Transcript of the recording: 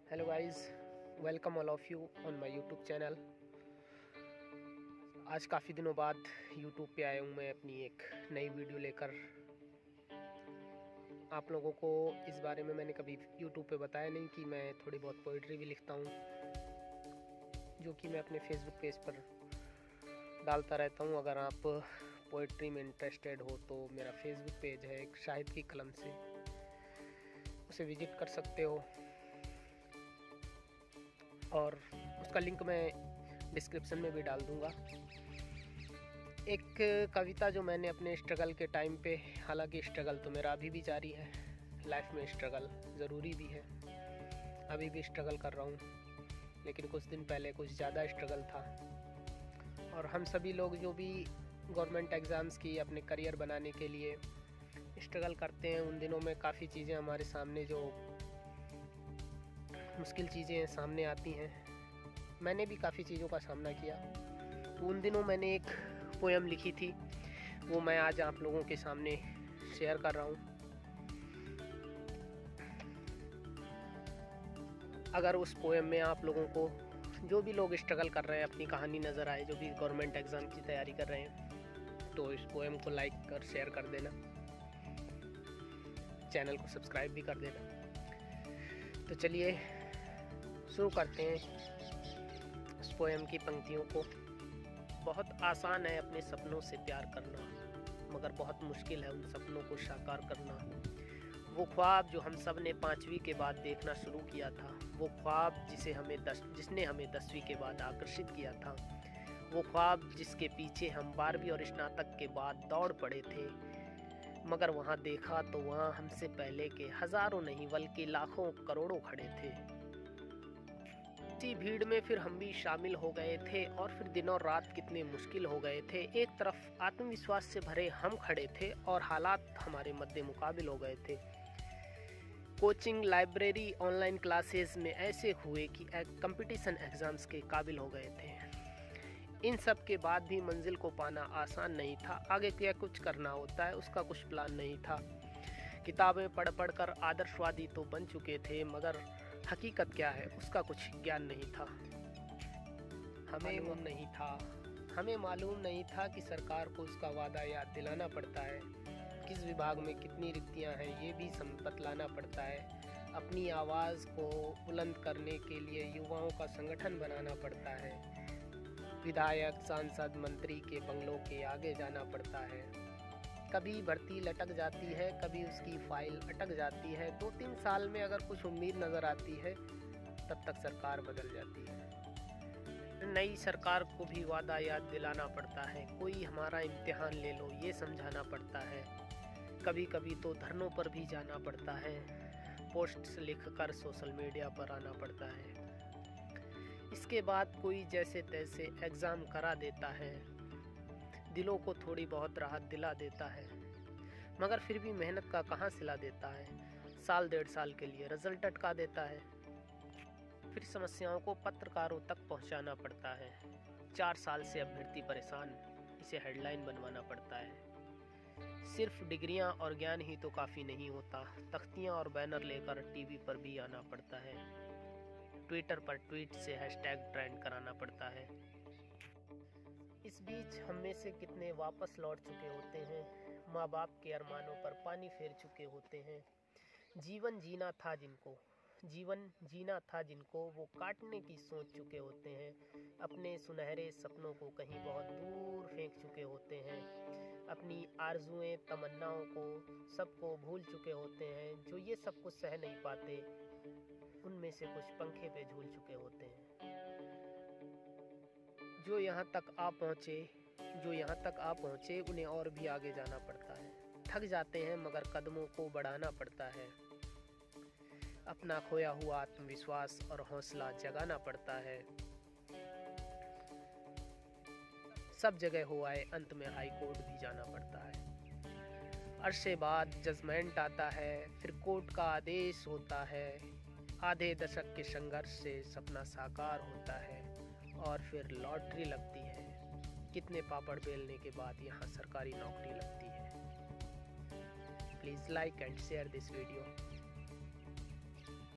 Hello guys, welcome all of you on my YouTube channel. आज काफ़ी दिनों बाद यूट्यूब पे आया हूँ मैं अपनी एक नई वीडियो लेकर। आप लोगों को इस बारे में मैंने कभी यूट्यूब पे बताया नहीं कि मैं थोड़ी बहुत पोइट्री भी लिखता हूँ, जो कि मैं अपने फेसबुक पेज पर डालता रहता हूँ। अगर आप पोइट्री में इंटरेस्टेड हो तो मेरा फेसबुक पेज है एक शाहिद की कलम से, उसे विज़िट कर सकते हो और उसका लिंक मैं डिस्क्रिप्शन में भी डाल दूँगा। एक कविता जो मैंने अपने स्ट्रगल के टाइम पे, हालांकि स्ट्रगल तो मेरा अभी भी जारी है, लाइफ में स्ट्रगल ज़रूरी भी है, अभी भी स्ट्रगल कर रहा हूँ, लेकिन कुछ दिन पहले कुछ ज़्यादा स्ट्रगल था। और हम सभी लोग जो भी गवर्नमेंट एग्ज़ाम्स की अपने करियर बनाने के लिए स्ट्रगल करते हैं, उन दिनों में काफ़ी चीज़ें हमारे सामने, जो मुश्किल चीज़ें सामने आती हैं। मैंने भी काफ़ी चीज़ों का सामना किया। तो उन दिनों मैंने एक पोएम लिखी थी, वो मैं आज आप लोगों के सामने शेयर कर रहा हूँ। अगर उस पोएम में आप लोगों को, जो भी लोग स्ट्रगल कर रहे हैं, अपनी कहानी नज़र आए, जो भी गवर्नमेंट एग्ज़ाम की तैयारी कर रहे हैं, तो इस पोएम को लाइक कर शेयर कर देना, चैनल को सब्सक्राइब भी कर देना। तो चलिए शुरू करते हैं उस पोएम की पंक्तियों को। बहुत आसान है अपने सपनों से प्यार करना, मगर बहुत मुश्किल है उन सपनों को साकार करना। वो ख्वाब जो हम सब ने 5वीं के बाद देखना शुरू किया था, वो ख्वाब जिसने हमें 10वीं के बाद आकर्षित किया था, वो ख्वाब जिसके पीछे हम 12वीं और स्नातक के बाद दौड़ पड़े थे, मगर वहाँ देखा तो वहाँ हमसे पहले के हज़ारों नहीं बल्कि लाखों करोड़ों खड़े थे। इसी भीड़ में फिर हम भी शामिल हो गए थे और फिर दिन और रात कितने मुश्किल हो गए थे। एक तरफ आत्मविश्वास से भरे हम खड़े थे और हालात हमारे मद्दे मुकाबिल हो गए थे। कोचिंग, लाइब्रेरी, ऑनलाइन क्लासेस में ऐसे हुए कि कंपटीशन एग्जाम्स के काबिल हो गए थे। इन सब के बाद भी मंजिल को पाना आसान नहीं था। आगे क्या कुछ करना होता है उसका कुछ प्लान नहीं था। किताबें पढ़ पढ़ कर आदर्शवादी तो बन चुके थे, मगर हकीकत क्या है उसका कुछ ज्ञान नहीं था। हमें मालूम नहीं था कि सरकार को उसका वादा याद दिलाना पड़ता है, किस विभाग में कितनी रिक्तियां हैं ये भी बतलाना पड़ता है। अपनी आवाज़ को बुलंद करने के लिए युवाओं का संगठन बनाना पड़ता है। विधायक, सांसद, मंत्री के बंगलों के आगे जाना पड़ता है। कभी भर्ती लटक जाती है, कभी उसकी फाइल अटक जाती है। 2-3 साल में अगर कुछ उम्मीद नज़र आती है, तब तक सरकार बदल जाती है। नई सरकार को भी वादा याद दिलाना पड़ता है। कोई हमारा इम्तिहान ले लो ये समझाना पड़ता है। कभी कभी तो धरनों पर भी जाना पड़ता है। पोस्ट्स लिखकर सोशल मीडिया पर आना पड़ता है। इसके बाद कोई जैसे तैसे एग्ज़ाम करा देता है, दिलों को थोड़ी बहुत राहत दिला देता है, मगर फिर भी मेहनत का कहाँ सिला देता है। साल 1.5 साल के लिए रिजल्ट अटका देता है। फिर समस्याओं को पत्रकारों तक पहुंचाना पड़ता है। 4 साल से अभ्यर्थी परेशान, इसे हेडलाइन बनवाना पड़ता है। सिर्फ डिग्रियां और ज्ञान ही तो काफ़ी नहीं होता, तख्तियां और बैनर लेकर टीवी पर भी आना पड़ता है। ट्विटर पर ट्वीट से हैशटैग ट्रेंड कराना पड़ता है। इस बीच हम में से कितने वापस लौट चुके होते हैं, माँ बाप के अरमानों पर पानी फेर चुके होते हैं। जीवन जीना था जिनको वो काटने की सोच चुके होते हैं। अपने सुनहरे सपनों को कहीं बहुत दूर फेंक चुके होते हैं। अपनी आरजुएं, तमन्नाओं को, सबको भूल चुके होते हैं। जो ये सब कुछ सह नहीं पाते, उनमें से कुछ पंखे पे झूल चुके होते हैं। जो यहाँ तक आ पहुँचे उन्हें और भी आगे जाना पड़ता है। थक जाते हैं मगर कदमों को बढ़ाना पड़ता है। अपना खोया हुआ आत्मविश्वास और हौसला जगाना पड़ता है। सब जगह हो आए, अंत में हाई कोर्ट भी जाना पड़ता है। अरसे बाद जजमेंट आता है, फिर कोर्ट का आदेश होता है। आधे दशक के संघर्ष से सपना साकार होता है और फिर लॉटरी लगती है। कितने पापड़ बेलने के बाद यहाँ सरकारी नौकरी लगती है। Please like and share this video.